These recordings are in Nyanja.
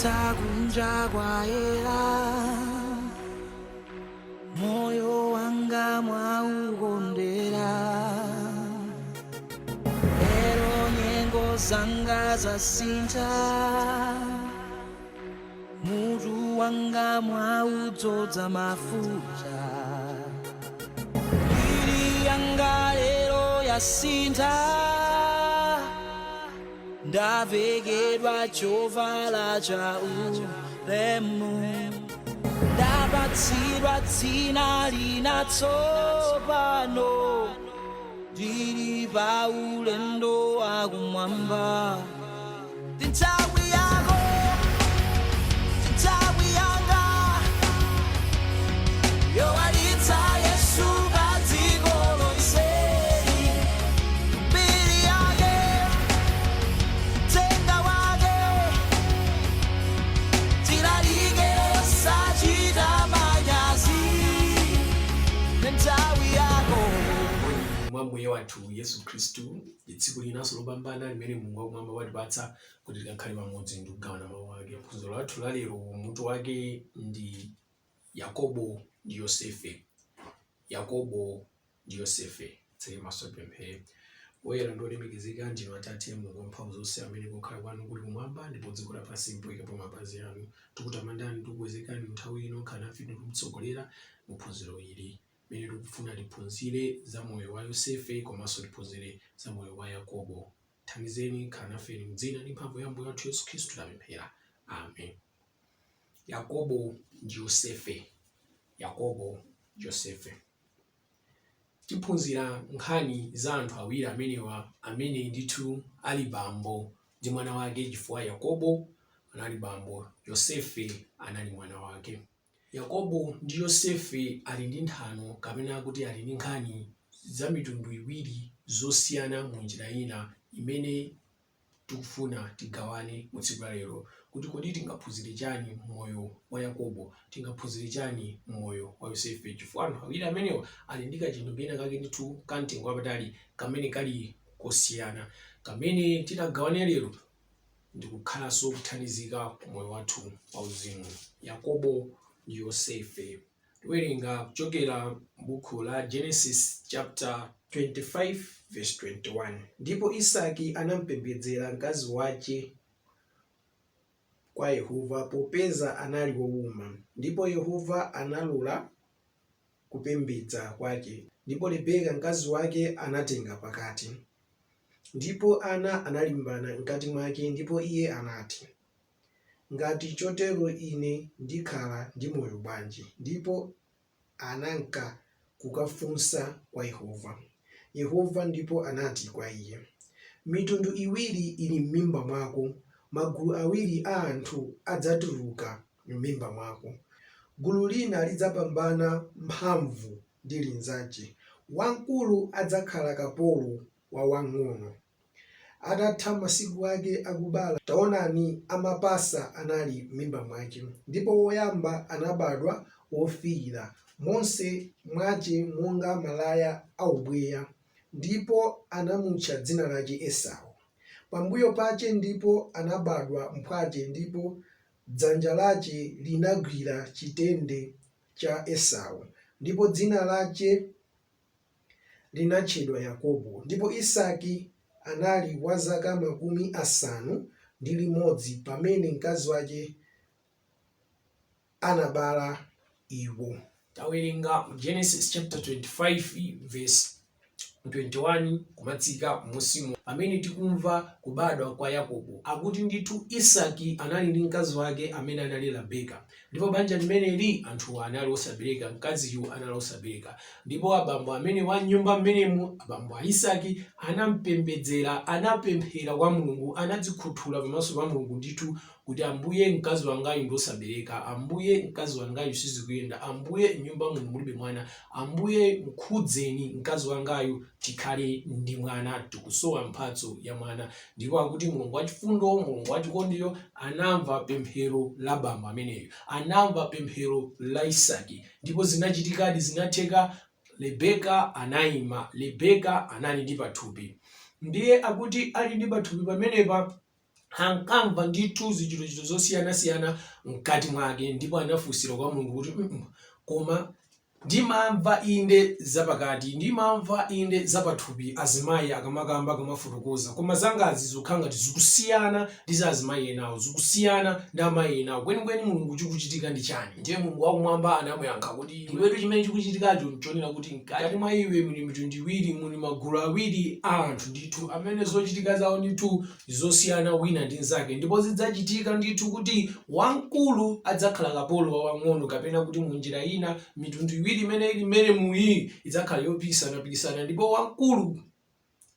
Ukapita kunja kwa hela, moyo wanga mwaukondera. Lero nyengo zanga zasintha, mutu wanga mwaudzoza mafuta. Mbiri yanga lero yasintha, ndavekedwa chovala cha ulemu. Ndapatsidwa dzina linatsopano, ndili pa ulendo wakumwamba. Nthawi yako, nthawi yanga, yowalitsa Yesu pa dziko lonse. Mbiri yake, tenga wake, tilalike osachita manyazi. Nthawi yako. Mwambuye wathu Yesu Kristu, tsiku linanso lopambana limene Mulungu wakumwamba watipatsa kuti tikakhale pamodzi ndi kugawana mawu ake. Phunziro lathu lalero mutu wake ndi Yakobo ndi Yosefe. Yakobo ndi Yosefe. Tseke maso tipemphere. Woyera ndi olemekezeka ndinu Atate Mulungu wamphamvu zonse, amene kukhala kwanu kuli kumwamba ndipo dziko lapansi mpoyikapo mapazi anu. Tikutamandani tikukwezekani nthawi ino, khala nafe tikumutsogolera mu phunziro ili. Mene tikufuna tiphunzire za moyo wa Yosefe komanso tiphunzire za moyo wa Yakobo. Thandizeni, khala nafe m'dzina ndi mphamvu ya Ambuye wathu Yesu Khristu tapemphera. Amen. Yakobo ndi Yosefe. Yakobo ndi Yosefe. Tiphunzira nkhani za anthu awiri amenewa, amene ndithu ali bambo ndi mwana wake, chifukwa Yakobo anali bambo, Yosefe anali mwana wake. Yakobo ndi Yosefe ali ndi nthano, kapena kuti ali ndi nkhani za mitundu iwiri zosiyana mu njira ina, imene tikufuna tigawane mu tsiku la lero, kuti kodi tingaphunzire chani moyo wa Yakobo, tingaphunzire chani moyo wa Yosefe, chifukwa anthu awiri amenewa ali ndi kachinthu kena kake ndithu kamtengo wapatali kamene kali kosiyana, kamene titagawane lero ndikukhalanso kuthandizika ku moyo wathu wauzimu. Yakobo ndi Yosefe. Tiwerenga kuchokera m'buku la Genesis chapter 25 verse 21. Ndipo Isaki anampembedzera mkazi wace kwa Yehova, popeza anali wowuma. Ndipo Yehova analola kupembedza kwake. Ndipo Rebeka mkazi wake anatenga pakati. Ndipo ana analimbana mkati mwake, ndipo iye anati, ngati chotero ine ndikhala ndi moyo bwanji? Ndipo ananka kukafunsa kwa Yehova. Yehova ndipo anati kwa iye, mitundu iwiri ili m'mimba mwako, magulu awiri a anthu adzatuluka m'mimba mwako. Gulu lina lidzapambana mphamvu ndi linzace, wamkulu adzakhala kapolo wa wang'ono. Atatha masiku ake akubala, taonani amapasa anali m'mimba mwake. Ndipo woyamba anabadwa wofiira, monse mwace monga malaya aubweya, ndipo anamutcha dzina lake Esau. Pambuyo pace ndipo anabadwa mphwace, ndipo dzanja lace linagwira chitende cha Esau, ndipo dzina lace linatchedwa Yakobo. Ndipo Isaki anali wa zaka 50 pamene mkazi wake anabala iwo. Tawerenga Genesis chapter 25 verse 21 kumatsika musimo, amene tikumva kubadwa kwa Yakobo. Akuti ndithu Isaki anali ndi mkazi wake amene anali Rebeka. Ndipo banja limeneli anthu anali osabereka, mkaziyu anali osabereka. Ndipo abambo amene wa nyumba mmenemu, abambo a Isaki, anampembedzera, anapemphera kwa Mulungu, anadzikhuthula pamaso pa Mulungu ndithu kuti Ambuye mkazi wangayu ndi osabereka, Ambuye mkazi wangayu sizikuyenda, Ambuye nyumba muno mulibe mwana, Ambuye mkhudzeni mkazi wangayu tikhale ndi mwana, tikusowa mphatso ya mwana. Ndipo akuti Mulungu wachifundo, Mulungu wachikondiyo anamva pemphero la bambo ameneyo, anamva pemphero la Isaki, ndipo zinachitikadi, zinatheka. Rebeka anayima, Rebeka anali ndi pathupi. Ndiye akuti ali ndi pathupi pamenepa, ankamva ndithu zichitochito zosiyana-siyana mkati mwake, ndipo anafunsira kwa Mulungu kuti koma ndimamva inde zapakati, ndimamva inde zapathupi azimayi akamakamba akamafotokoza, koma zangazi zokhala ngati zikusiyana ndi za azimayi enawo, zikusiyana ndi amayi enawo. Kwenikweni Mulungu chikuchitika ndi chani? Ndiye Mulungu wakumwamba anamuyankha kuti iwetu chimene chikuchitikacho nchonena kuti mkati mwa iwe muli mitundu iwiri, muli magulu awiri a anthu ndithu amene zochitika zawo ndithu zosiyana wina ndi nzake, ndipo zidzachitika ndithu kuti wamkulu adzakhala kapolo wa wang'ono, kapena kuti munjira ina mitundu iwiri imene muyi idzakhala yopisana, ndipo wamkulu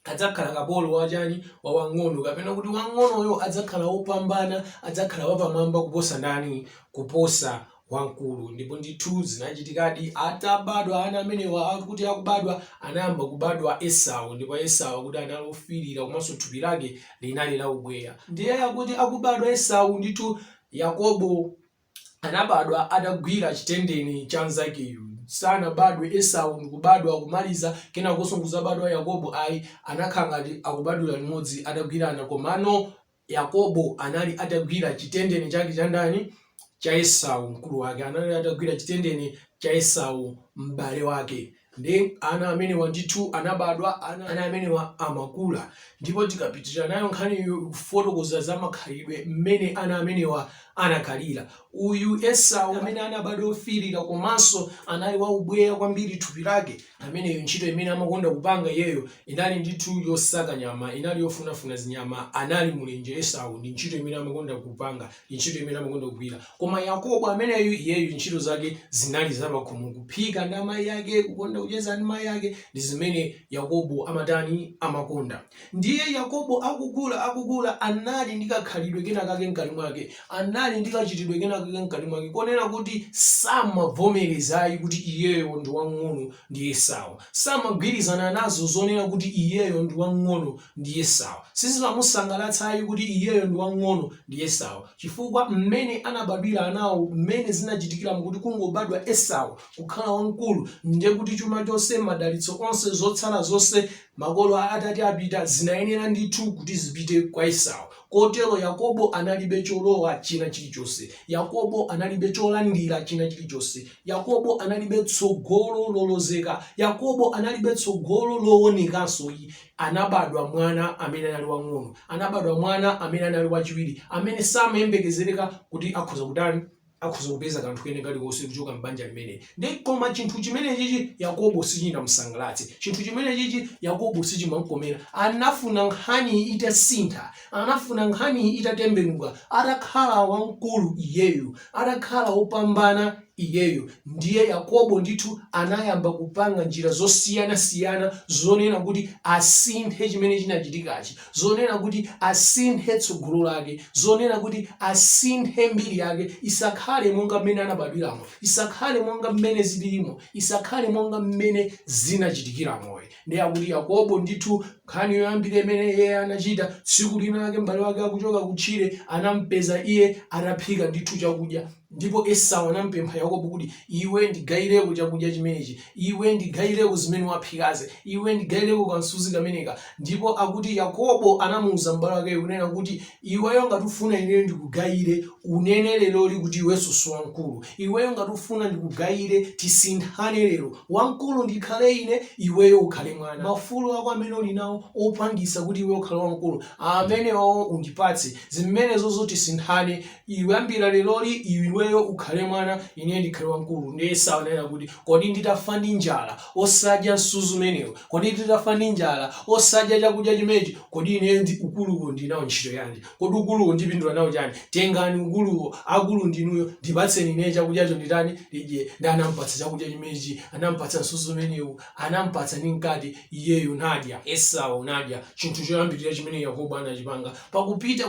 adzakhala kapolo wachani wa wang'ono, kapena kuti wang'onoyo adzakhala wopambana, adzakhala wapamwamba kuposa ndani? Kuposa wamkulu. Ndipo ndithu zinachitikadi atabadwa ana amenewa, akuti akubadwa anayamba kubadwa Esau, ndipo Esau akuti anali ofirira komanso thupi lake linali la ubweya. Ndiye akuti akubadwa Esau ndithu Yakobo anabadwa atagwira chitendeni cha nzakeyo. Sanabadwe Esau ndikubadwa kumaliza kenakonso nkuzabadwa Yakobo, ayi anakhala ngati akubadwira limodzi atagwirana, komano Yakobo anali atagwira chitendeni chake cha ndani? Cha Esau mkulu wake, anali atagwira chitendeni cha Esau m'bale wake. Ndi ana amenewa ndithu anabadwa, ana amenewa amakula. Ndipo tikapitira nayo nkhani kufotokoza za makhalidwe mmene ana amenewa anakhalira. Uyu Esau amene anabadwa ofirira komanso anali wa ubweya kwambiri thupi lake, ameneyo ntchito imene amakonda kupanga iyeyo inali ndithu yosaka nyama, inali yofunafuna zinyama, anali mulenje. Esau ndi ntchito imene amakonda kupanga, ntchito imene amakonda kugwira. Koma Yakobo ameneyo iyeyo ntchito zake zinali zapakhomo, kuphika ndi amayi ake, kukonda kucheza ndi amayi ake, ndi zimene Yakobo amatani? Amakonda. Ndiye Yakobo akukula anali ndi kakhalidwe kena kake mkati mwake, anali ndi kachitidwe kena kake mkati mwake, konena kuti samavomerezayi kuti iyeyo ndi wang'ono ndi Esau, samagwirizana nazo zonena kuti iyeyo ndi wang'ono ndi Esau, sizimamusangalatsayi kuti iyeyo ndi wang'ono ndi Esau, chifukwa mmene anabadwira anawo, mmene zinachitikira kuti kungobadwa Esau kukhala wamkulu, ndiye kuti chuma chonse, madalitso onse, zotsala zonse makolo atati apita zinayenera ndithu kuti zipite kwa Esau. Kotero Yakobo analibe cholowa china chilichonse, Yakobo analibe cholandira china chilichonse, Yakobo analibe tsogolo lolozeka, Yakobo analibe tsogolo loonekanso. Anabadwa mwana amene anali wang'ono, anabadwa mwana amene anali wachiwiri, amene samayembekezereka kuti akhoza kupeza kanthu kene kalikonse kuchoka m'banja limene. Ndi koma chinthu chimene chichi Yakobo sichinamusangalatse, chinthu chimene chichi Yakobo sichimamkomera. Anafuna nkhani itasintha, anafuna nkhani itatembenuka, atakhala wamkulu iyeyo, atakhala wopambana iyeyo. Ndiye Yakobo ndithu anayamba kupanga njira zosiyana-siyana zonena kuti asinthe chimene chinachitikachi, zonena kuti asinthe tsogolo lake, zonena kuti asinthe mbiri yake, isakhale monga mmene anabadwiramo, isakhale monga mmene zilimo, isakhale monga mmene zinachitikiramo. Ndiye akuti Yakobo ndithu nkhani yoyambira imene iye anachita, tsiku lina lake m'bale wake akuchoka kutchire anampeza iye ataphika ndithu chakudya, ndipo Esau anampempha Yakobo kuti iwe ndigayireko chakudya chimenechi, iwe ndigayireko zimene waphikaze, iwe ndigayireko kansuzi kameneka. Ndipo akuti Yakobo anamuwuza m'bale wake kunena kuti iweyo ngati ufuna ineyo ndikugayire, unene lero kuti iwenso si wamkulu, iweyo ngati ufuna ndikugayire tisinthane lero, wamkulu ndikhale ine, iweyo ukhale mwana. Mafulo ako amene uli nawo opangisa kuti iwe ukhale wamkulu, amenewo undipatse, zimenezo zotisinthane, iwambira leloli iweyo ukhale mwana, ine ndikhale wamkulu. Ndi Esau anena kuti kodi nditafa ndi njala osadya msuzu umenewo, kodi nditafa ndi njala osadya chakudya chimenechi, kodi ine ukuluwo ndinawo ntchito yanji? Kodi ukuluwo ndipindula nawo chani? Tengani ukuluwo, akulu ndinuyo, ndipatseni ine chakudyacho nditani lidye. Ndi anampatsa chakudya chimenechi, anampatsa msuzu umenewu, anampatsa ndi mkati, iyeyo nadya. Esau nadya. Chinthu choyambirira chimene Yakobo anachipanga. Pakupita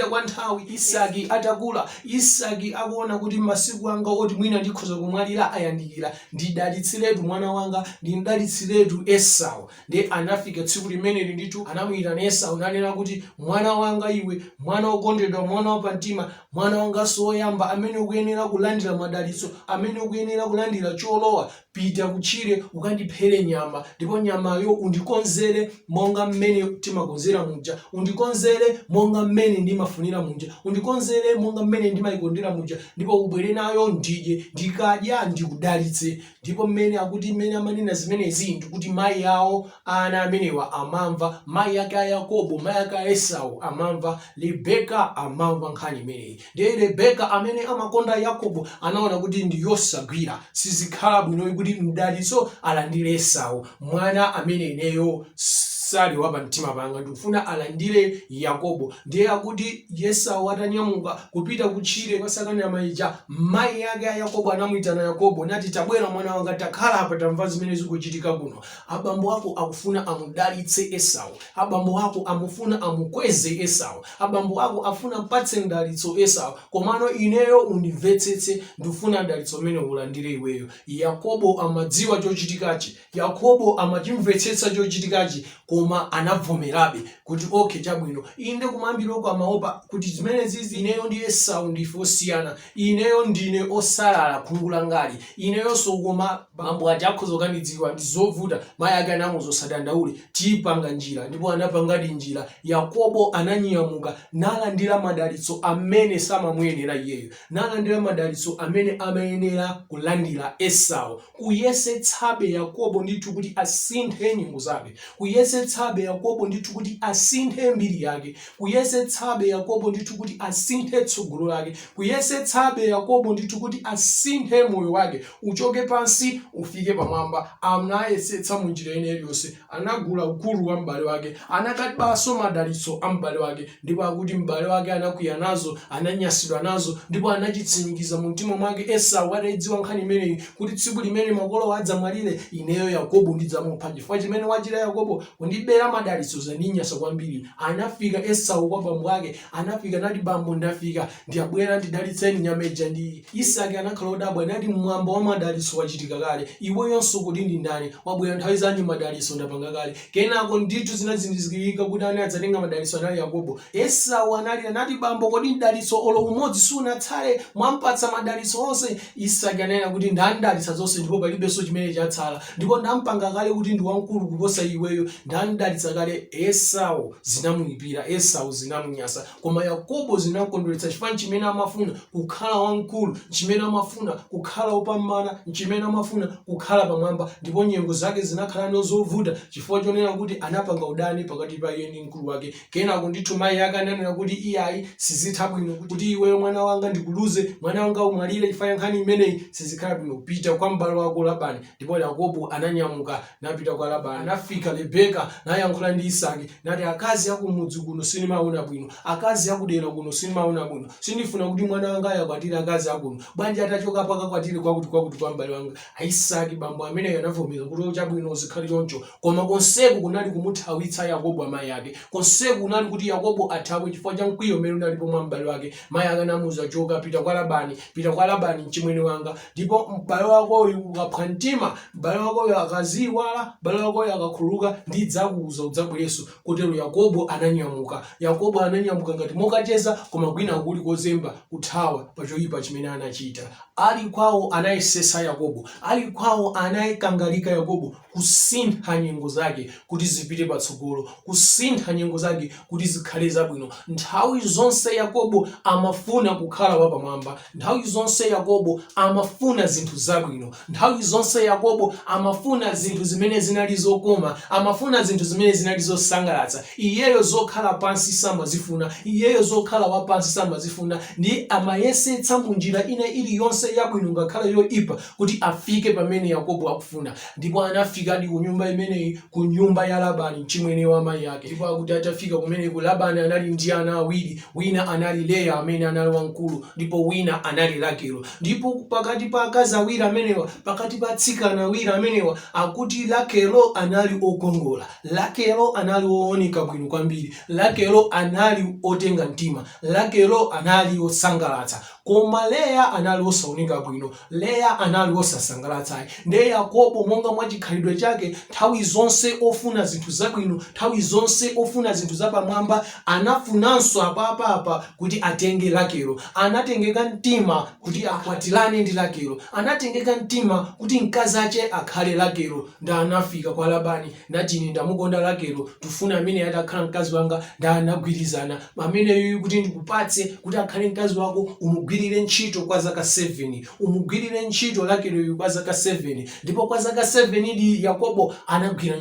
kwa nthawi Isaki atakula, Isaki akuona kuti masiku anga oti mwina ndikhoza kumwalira ayandikira, ndidalitsiretu mwana wanga, ndidalitsiretu Esau. Ndi anafika tsiku limeneli ndithu anamuyitana Esau nanena kuti mwana wanga iwe, mwana wokondedwa, mwana wapamtima, mwana wanganso woyamba, amene ukuyenera kulandira madalitso, amene ukuyenera kulandira cholowa, pita kutchire ukandiphere nyama, ndipo nyamayo undikonzere monga mmene timakonzera muja, undikonzere monga mmene ndimafunira muja, undikonzere monga mmene ndimayikondera muja, ndipo ubwere nayo ndidye, ndikadya ndikudalitse. Ndipo mmene akuti mmene amanena zimenezi ndikuti mayi awo ana amenewa amamva, mayi ake a Yakobo, mayi ake a Esau amamva, Rebeka amamva nkhani imeneyi. Ndiye Rebeka amene amakonda Yakobo anaona kuti ndi yosagwira, sizikhala bwino kuti mdalitso alandire Esau, mwana amene ineyo sali wa pamtima panga, ndikufuna alandire Yakobo. Ndiye akuti Esau atanyamuka kupita kutchire kwasaka nyama ija, mayi ake a Yakobo anamuyitana Yakobo nati, tabwera mwana wanga, takhala apa tamva zimene zikuchitika kuno. Abambo ako akufuna amudalitse Esau, abambo ako amufuna amukweze Esau, abambo ako afuna mpatse mdalitso Esau, komano ineyo undimvetsetse, ndifuna mdalitso umene ulandire iweyo. Yakobo amadziwa chochitikachi, Yakobo amachimvetsetsa chochitikachi, koma anavomerabe kuti okay chabwino. Inde kumambiroko amaopa kuti zimene zizi ineyo ndi Esau ndife osiyana, ineyo ndine osalala khungu langali, ineyo sokoma bambo ati akhoza kukandidziwa ndizovuta, mayi ake anamuzosadandaule, tiyipanga njira. Ndipo anapangadi njira. Yakobo ananyamuka nalandira madalitso amene samamuyenera iyeyo, nalandira madalitso amene amayenera kulandira Esau. Kuyesetsabe Yakobo ndithu kuti asinthe nyengo zake, kuyesetsabe Yakobo ndithu kuti asinthe mbiri yake, kuyesetsabe Yakobo ndithu kuti asinthe tsogolo lake, kuyesetsabe Yakobo ndithu kuti asinthe moyo wake, uchoke pansi ufike pamwamba. Anayesetsa munjira ine iliyonse, anagula ukulu wa m'bale wake, anakatibaso madalitso a m'bale wake, ndipo akuti m'bale wake anakwiya nazo, ananyasidwa nazo, ndipo anachitsimikiza mu mtima mwake. Esau atadziwa nkhani imeneyi kuti tsiku limene makolo adzamwalire, ineyo Yakobo ndidzamupha. Chifukwa chimene wachita Yakobo kundibera madalitso zandinyasa kwambiri. Anafika Esau kwa bambo ake, anafika nati, bambo ndafika, ndiyabwera ndidalitseni nyama ija ndi Isake. Anakhala odabwa nati, mwambo wa madalitso wachitika kale, iweyonso kuti ndi ndani wabwera nthawi zanji madalitso ndapanga kale. Kenako ndithu zinazindikirika kuti ani adzatenga madalitso anali Yakobo. Esau analira nati, bambo kodi mdalitso olo umodzi sunatsale, mwampatsa madalitso onse. Isake anena kuti ndandalitsa zonse ndipo palibenso chimene chatsala, ndipo ndampanga kale kuti ndi wamkulu kuposa iweyo, ndandalitsa kale. Esau zinamuyipira, Esau zinamunyasa, koma Yakobo zinamukondweretsa chifukwa chimene amafuna kukhala wamkulu, chimene amafuna kukhala opambana, chimene amafuna kukhala pamwamba. Ndipo nyengo zake zinakhala nozovuta chifukwa chonena kuti anapanga udani pakati pa iye ndi mkulu wake. Kenako ndithu mayi ake ananena kuti iyayi sizitha bwino kuti iweyo mwana wanga ndikuluze, mwana wanga umwalire chifukwa nkhani imeneyi sizikhala bwino, pita kwa m'bale wako Labani. Ndipo Yakobo ananyamuka napita kwa Labani. Anafika Rebeka nayankhula ndi Isake nati, akazi akumudzi kuno sindimaona bwino, akazi akudera kuno sindimaona bwino, sindifuna kuti mwana wanga ayakwatire akazi akuno, bwanji atachoka pakakwatire kwakuti kwa m'bale wanga. Isake bambo ameneyo anavomera kuti chabwino zikhale choncho, koma konseku kunali kumuthawitsa Yakobo amayi ake, konseku kunali kuti Yakobo athawe chifukwa cha mkwiyo umene unalipo mwa m'bale wake. Mayi ake anamuwuza, choka pita kwa Labani, pita kwa Labani mchimwene wanga, ndipo m'bale wakoyo ukapha mtima, m'bale wakoyo akaziwala, m'bale wakoyo akakhululuka, ndidzakuwuza udzabwerenso. Kotero Yakobo ananyamuka, Yakobo ananyamuka ngati mokacheza, koma kwina kuli kozemba kuthawa pa choyipa chimene anachita. Ali kwawo anayesesa Yakobo, ali kwawo anayikangalika Yakobo kusintha nyengo zake kuti zipite patsogolo, kusintha nyengo zake kuti zikhale zabwino. Nthawi zonse Yakobo amafuna kukhala wapamwamba, nthawi zonse Yakobo amafuna zinthu zabwino, nthawi zonse Yakobo amafuna zinthu zimene zinali zokoma, amafuna zinthu zimene zinali zosangalatsa. Iyeyo zokhala pansi samazifuna, iyeyo zokhala wapansi samazifuna, ndi amayesetsa munjira ina iliyonse yabwino ngakhala yoyipa kuti afike pamene Yakobo akufuna. Ndipo anafika ndi ku nyumba imeneyi, ku nyumba ya Labani mchimwene wa mayi ake. Ndipo akuti atafika kumeneko, Labani anali ndi ana awiri, wina anali Leya amene anali wamkulu, ndipo wina anali Rakelo. Ndipo pakati pa akazi awiri amenewa, pakati pa atsikana awiri amenewa, akuti Rakelo anali okongola, Rakelo anali wooneka bwino kwambiri, Rakelo anali otenga mtima, Rakelo anali osangalatsa. koma Leya anali osaoneka bwino, Leya anali osasangalatsa. Ndiye Yakobo monga mwa chikhalidwe chake nthawi zonse ofuna zinthu zabwino, nthawi zonse ofuna zinthu zapamwamba, anafunanso apa kuti atenge Rakelo. Anatengeka mtima kuti akwatirane ndi Rakelo, anatengeka mtima kuti mkazi ache akhale Rakelo. Nda anafika kwa Labani nati ine ndamukonda Rakelo, tufuna amene atakhala mkazi wanga. Nda anagwirizana ameneyu kuti ndikupatse kuti akhale mkazi wako, umugwirire ntchito kwa zaka 7, umugwirire ntchito Rakeloyu kwa zaka 7. Ndipo kwa zaka 7 ndi Yakobo anagwira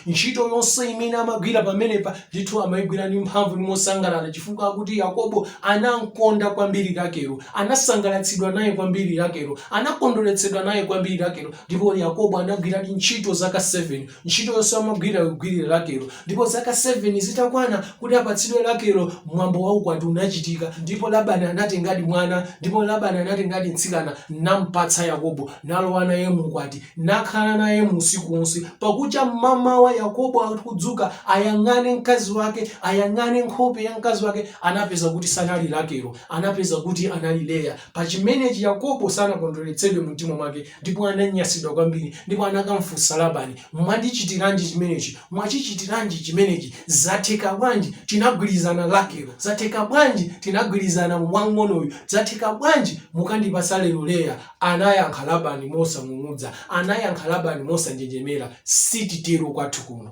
ntchito yonse imene amagwira pamenepa ndithu amayigwira ndi mphamvu ndi mosangalala, chifukwa kuti Yakobo anamkonda kwambiri Rakelo, anasangalatsidwa naye kwambiri Rakelo, anakondweretsedwa naye kwambiri Rakelo. Ndipo Yakobo anagwira ntchito zaka 7, ntchito yonse amagwira kugwirira Rakelo. Ndipo zaka 7 zitakwana kuti apatsidwe Rakelo, mwambo wa ukwati unachitika. Ndipo Labani anatengadi mwana, ndipo Labani anatengadi mtsikana nampatsa Yakobo, nalowa naye mukwati, nakhala naye usiku wonse. Pakucha mama wa Yakobo akudzuka ayang'ane mkazi wake, ayang'ane nkhope ya mkazi wake, anapeza kuti sanali Rakelo, anapeza kuti anali Leya. Pachimenechi Yakobo sanakondweretsedwe mtima mwake, ndipo ananyansidwa kwambiri. Ndipo anakamfunsa Labani, mwandichitiranji chimenechi, mwachichitiranji chimenechi, zatheka bwanji tinagwirizana Rakelo, zatheka bwanji tinagwirizana wang'onoyu, zatheka bwanji mukandipatsa lero Leya? Anayankha Labani mosang'ung'udza, anayankha Labani mosanjenjemera, sititero kwathu kuno,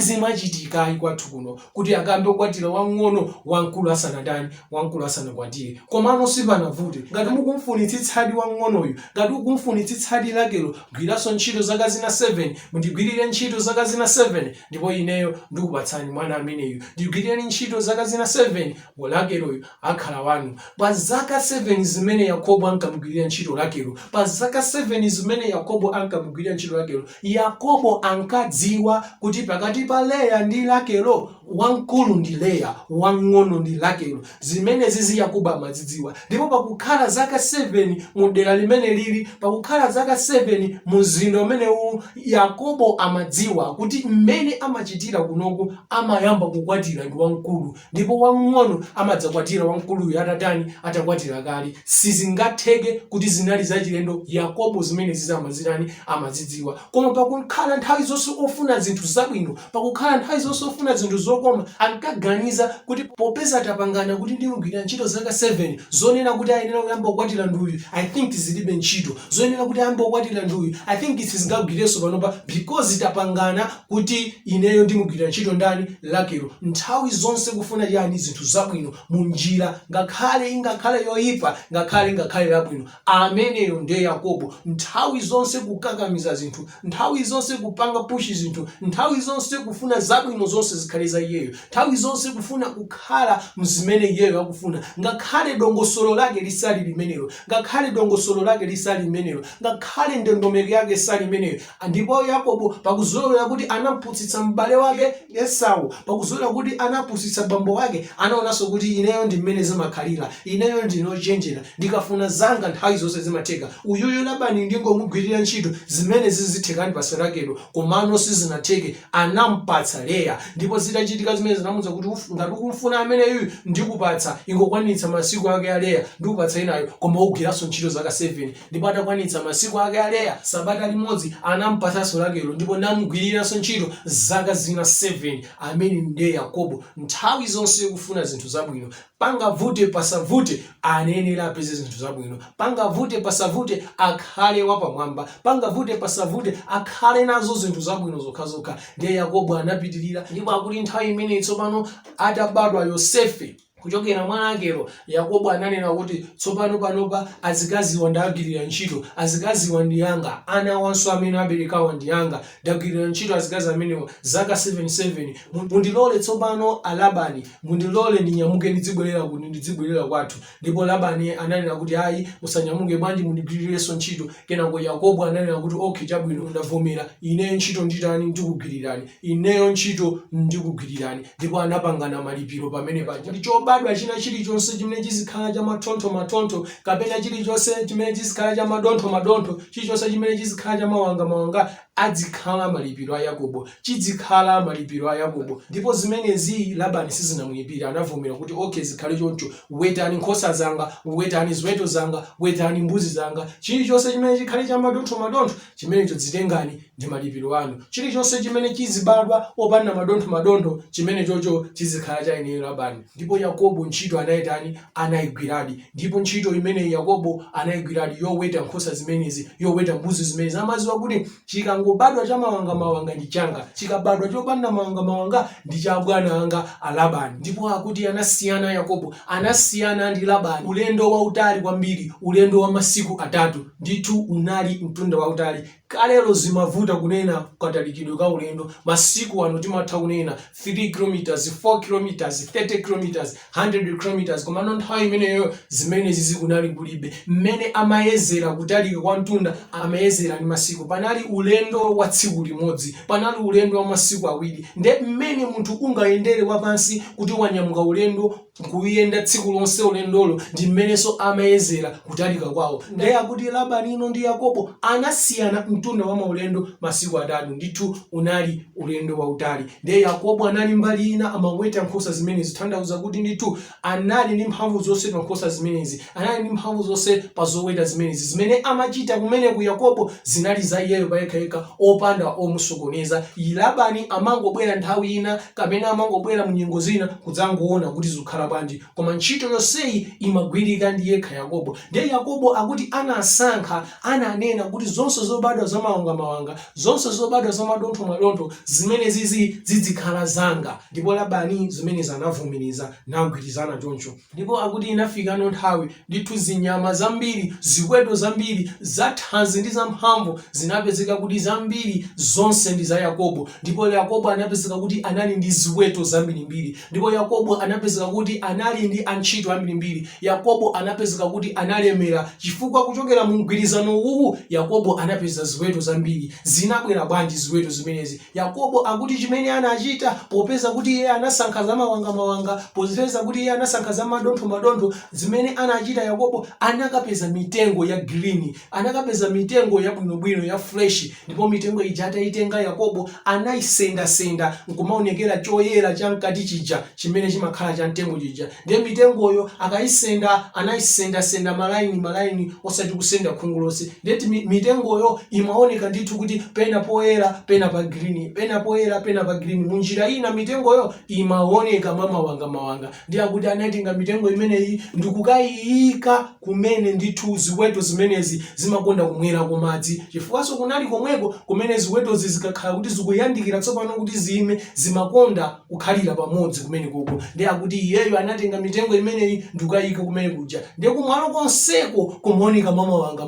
sizimachitikayi kwathu kuno kuti akambe kukwatira wang'ono wamkulu asanadani, wamkulu asanakwatire. Komano sipanavute, ngati mukumfunitsitsadi wang'onoyu, ngati mukumfunitsitsadi Rakelo, gwiraso ntchito zaka zina 7, mundigwirire ntchito zaka zina 7, ndipo ineyo ndikupatsani mwana ameneyu. Ndigwirire ntchito zaka zina 7, Rakeloyu akhala wanu. Pa zaka 7 zimene Yakobo ankamugwirira ntchito Rakelo, pa zaka 7 zimene Yakobo ankamugwirira ntchito Rakelo, Yakobo ankadziwa kuti pakati pa Leya ndi Rakelo, wamkulu ndi Leya, wang'ono ndi Rakelo. Zimene zizi Yakobo amazidziwa. Ndipo pakukhala zaka 7 mu dera limene lili, pakukhala zaka 7 mu mzinda umene Yakobo amadziwa kuti mmene amachitira kunoku amayamba kukwatira ndi wamkulu, ndipo wang'ono amadzakwatira wamkuluyu atatani, atakwatira kale. Sizingatheke kuti zinali zachilendo. Yakobo zimene zizamazirani amazidziwa. Koma pakukhala nthawi zonse ofuna zinthu zabwino, pakukhala nthawi zonse ofuna zinthu zokoma, ankaganiza kuti popeza tapangana kuti ndimugwirira ntchito zaka 7, zonena kuti ayenera kuyamba kukwatira nduyu, I think zilibe ntchito. Zonena kuti ayamba kukwatira nduyu, I think sizingagwirenso panopa, because tapangana kuti ineyo ndimugwirira ntchito ndani, Rakelo. Nthawi zonse kufuna yani zinthu zabwino munjira, ngakhale ingakhale yoyipa, ngakhale labwino. Ameneyo ndiye Yakobo. Nthawi zonse kukakamiza zinthu, nthawi zonse kupanga pushi zinthu, nthawi zonse kufuna zabwino zonse zikhale za iyeyo, nthawi zonse kufuna kukhala mzimene iyeyo akufuna, ngakhale dongosolo lake lisali limenelo, ngakhale dongosolo lake lisali limenelo, ngakhale ndondomeko yake sali limenelo. Ndipo Yakobo pakuzolera kuti anaphunzitsa m'bale wake Esau, pakuzolera kuti anaphunzitsa bambo wake, anaonanso kuti ineyo ndi mmene zimakhalira, ineyo ndinochenjera, ndikafuna zanga nthawi zonse zimatheka. Uyuyu Labani ndingomugwirira ntchito zimene zizithekani pa Rakelo, komano sizinatheke, anampatsa Leya. Ndipo zitachitika zimene zinamuza kuti ngati ukumfuna ameneyu ndikupatsa, ingokwanitsa masiku ake a Leya ndikupatsa inayo, koma ugwiranso ntchito zaka 7. Ndipo atakwanitsa masiku ake a Leya, sabata limodzi anampatsanso Rakelo, ndipo namugwiriranso ntchito zaka zina 7. Amene ndiye Yakobo. Nthawi zonse kufuna zinthu zabwino, pangavute pasavute anenera apeze zinthu zabwino, pangavute pasavute akhale wapamwamba, pangavute pasavute akhale nazo zinthu zabwino zokhazokha. Ndiye Yakobo anapitirira, ndipo akuti nthawi imene tsopano atabadwa Yosefe kuchokera mwa Rakelo, Yakobo ananena kuti tsopano panopa azikaziwa ndagwirira ntchito, azikaziwa ndi yanga, ana wanso amene aberekawa ndi yanga, ndagwirira ntchito azikazi amenewa zaka 7. Mundilole tsopano Labani, mundilole ndinyamuke ndizibwerera kuti ndizibwerera kwathu. Ndipo Labani ananena kuti ayi musanyamuke, bwanji mundigwirirenso ntchito. Kenako Yakobo ananena kuti okay, chabwino, ndavomera, ineyo ntchito nditani ndikugwirirani, ineyo ntchito ndikugwirirani. Ndipo anapangana malipiro pamene paja. Badwa china chilichonse chimene chizikhala cha mathotho kapena chilichonse chimene chizikhala cha madontho chilichonse chimene chizikhala cha mawanga adzikhala malipiro a Yakobo, chidzikhala malipiro a Yakobo. Ndipo zimenezi Labani sizinamuyipira, anavomera kuti okay zikhale choncho, wetani nkhosa zanga, wetani ziweto zanga, wetani mbuzi zanga, chilichonse chimene chikhale cha madontho chimenecho dzitengani ndi malipiro anu, chilichonse chimene chizibadwa opanda madontho chimene chocho chizikhala cha ineyo Labani. Ndipo Yakobo ntchito anayitani, anayigwiradi. Ndipo ntchito imene Yakobo anayigwiradi yoweta nkhosa zimenezi, yoweta mbuzi zimenezi. Amaziwa kuti chikangobadwa cha mawanga ndi changa, chikabadwa chopanda mawanga ndi cha bwana anga Labani. Ndipo akuti anasiyana Yakobo, anasiyana ndi Labani ulendo wautali kwambiri, ulendo wa masiku atatu, ndithu unali mtunda wautali. Kalelo zimavuta kunena katalikidwe ka ulendo, masiku ano timatha kunena 3 km, 4 km, 30 km, 100 km, koma nthawi imeneyo zimenezi zikunali kulibe. Mmene amayezera kutalika kwa mtunda amayezera ndi masiku. Panali ulendo wa tsiku limodzi, panali ulendo wa masiku awiri. Nde mmene munthu ungayendere wapansi kuti wanyamuka ulendo kuyenda tsiku lonse ulendolo, ndi mmenenso amayezera kutalika kwawo. Nde akuti Labani ndi Yakobo anasiyana mtunda wa maulendo masiku atatu, ndithu unali ulendo wautali. Nde Yakobo anali mbali ina amaweta nkhosa zimenezi, tanthauza kuti ndithu anali ndi mphamvu zonse pa nkhosa zimenezi, anali ndi mphamvu zonse pa zoweta zimenezi. Zimene amachita kumene ku Yakobo zinali za iyeyo payekhayekha, opanda omusokoneza. Labani amangobwera nthawi ina kapena amangobwera mu nyengo zina kudzangoona kuti zikhala bwanji, koma ntchito yonseyi imagwirika ndi yekha Yakobo. Nde Yakobo akuti anasankha, ananena kuti zonse zobadwa za mawanga, zonse zobadwa za madontho zimenezi zidzikhala zanga. Ndipo Labani zimenezi anavumiriza nagwirizana choncho. Ndipo akuti inafika nthawi ndithu zinyama zambiri, ziweto zambiri, zathanzi ndi zamphamvu zinapezeka kuti zambiri zonse ndi za Yakobo. Ndipo Yakobo anapezeka kuti anali ndi ziweto zambirimbiri. Ndipo Yakobo anapezeka kuti anali ndi antchito ambirimbiri. Yakobo anapezeka kuti analemera chifukwa kuchokera mu mgwirizano uwu Yakobo anapeza ziweto zambiri. Zinabwera bwanji ziweto zimenezi? Yakobo akuti chimene anachita, popeza kuti iye anasankha za mawanga, popeza kuti iye anasankha za madontho, zimene anachita Yakobo anakapeza mitengo ya green, anakapeza mitengo ya bwinobwino ya fresh. Ndipo mitengo ija atayitenga Yakobo anayisenda nkumaonekera choyera cha mkati chija chimene chimakhala cha mtengo chija. Ndiye mitengoyo akayisenda, anayisenda malaini osati kusenda khungu lonse. Ndiye mitengoyo imaoneka ndithu kuti pena poyera pena pa green, pena poyera pena pa green. Munjira ina mitengoyo imaoneka mawanga. Ndiye akuti anatenga mitengo imeneyi ndikukayika kumene ndithu ziweto zimenezi zimakonda kumwera kumadzi, chifukwaso kunali komweko kumene ziwetozi zikakhala kuti zikuyandikira tsopano kuti zime, zimakonda kukhalira pamodzi kumene koko. Ndiye akuti iyeyo anatenga mitengo imeneyi ndikukayika kumene kuja. Ndiye kumwalo konseko kumaoneka mawanga.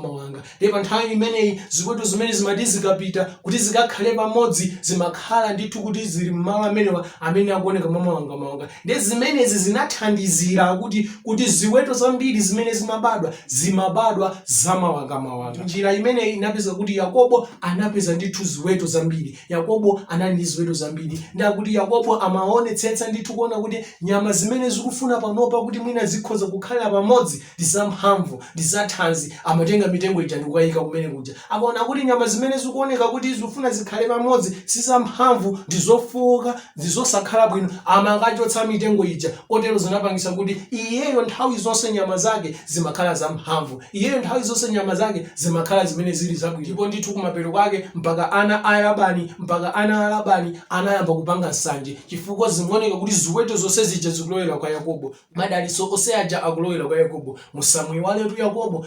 Ndiye pa nthawi imeneyi ziweto zimene zimati zikapita kuti zikakhale pamodzi zimakhala ndithu kuti zili mmalo amenewa amene akuoneka mawanga. Ndiye zimenezi zinathandizira kuti ziweto zambiri zimene zimabadwa za mawanga. Njira imeneyi inapeza kuti Yakobo anapeza ndithu ziweto zambiri. Yakobo anali ndi ziweto zambiri. Ndiye kuti Yakobo amaonetsetsa ndithu kuona kuti nyama zimene zikufuna panopa kuti mwina zikhoza kukhala pamodzi ndi zamphamvu, ndi zathanzi, amatenga mitengo ija ndikukayika kumene kuja. Akaona kuti nyama zimene zikuoneka kuti zikufuna zikhale pamodzi si zamphamvu, ndi zofowoka, ndi zosakhala bwino, amangachotsa mitengo ija. Kotero zinapangisa kuti iyeyo nthawi zonse nyama zake zimakhala zamphamvu, iyeyo nthawi zonse nyama zake zimakhala zimene zili zabwino. Ndipo ndithu kumapeto kwake mpaka ana a Labani anayamba kupanga nsanje, chifukwa zimaoneka kuti ziweto zonse zija zikulowera kwa Yakobo, madalitso onse aja akulowera kwa Yakobo. Musamuyiwaletu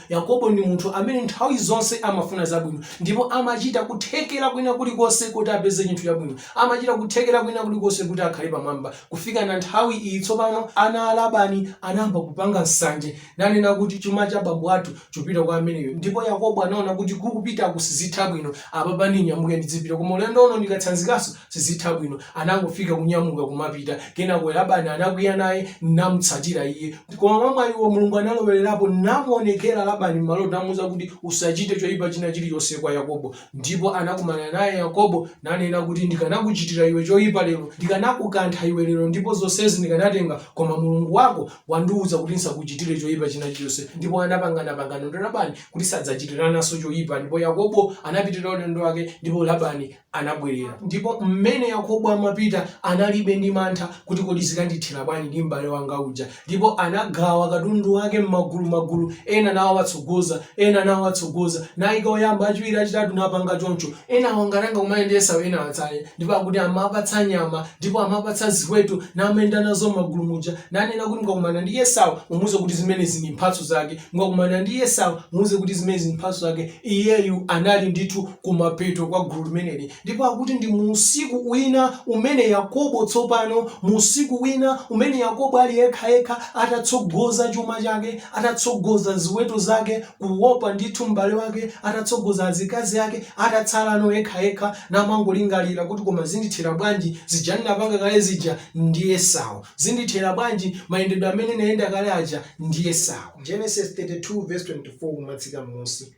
Yakobo ndi munthu amene nthawi zonse amafuna zabwino, ndipo amachita kuthekera kwina kulikonse kuti apeze chinthu chabwino, amachita kuthekera kwina kulikonse kuti akhale pamwamba. Kufika na nthawi iyi tsopano ana a Labani anayamba kupanga nsanje, nanena kuti chuma cha bambo athu chupita kwa ameneyo. Ndipo Yakobo anaona kuti kukupita kusizitha bwino, apapa ndinyamuke ndizipita, koma ulendo ndikatsanzikaso sizitha bwino. Anangofika kunyamuka kumapita. Kenako Labani anakwiya naye naye namutsatira iye. Koma mwa iwo Mulungu analowererapo namuonekera Labani m'malo namuwuza kuti usachite choyipa china chiliyonse kwa Yakobo. Ndipo anakumana naye Yakobo nanena kuti ndikanakuchitira iwe choyipa lero, ndikanakukantha iwe lero, ndipo zonsezi ndikanatenga, koma Mulungu wako wandiwuza kuti ndisakuchitire choyipa china chiliyonse. Ndipo anapangana pangano ndi Labani kuti sadzachitiranaso choyipa. Ndipo Yakobo anapitira ulendo wake, ndipo Labani anabwerera. Ndipo mmene Yakobo amapita analibe ndi mantha kuti kodi zikandithera bwanji ndi m'bale wanga uja. Ndipo anagawa katundu wake m'magulu, ena nawo watsogoza, ena nawo watsogoza, nayika oyamba, achiwiri, achitatu napanga choncho. Ena wangalanga kumayendesa, ena watsaye. Ndipo akuti amapatsa nyama, ndipo amapatsa ziweto, namayenda nazo m'magulu muja. Nanena kuti ngakumana ndi Esau umuwuze kuti zimenezi ndi mphatso zake, ngakumana ndi Esau umuwuze kuti zimenezi ndi mphatso zake. Iyeyu anali ndithu kumapeto kwa gulu limeneli. Ndipo akuti ndi musiku wina umene Yakobo tsopano, musiku wina umene Yakobo ali yekha atatsogoza chuma chake, atatsogoza ziweto zake, kuopa ndithu m'bale wake, atatsogoza azikazi ake, atatsalano yekha namangolingalira kuti koma zindithera bwanji zija ndinapanga kale zija ndi Esau, zindithera bwanji mayendedwe amene nayenda kale aja ndi Esau. Genesis 32 verse 24 kumatsika m'munsi.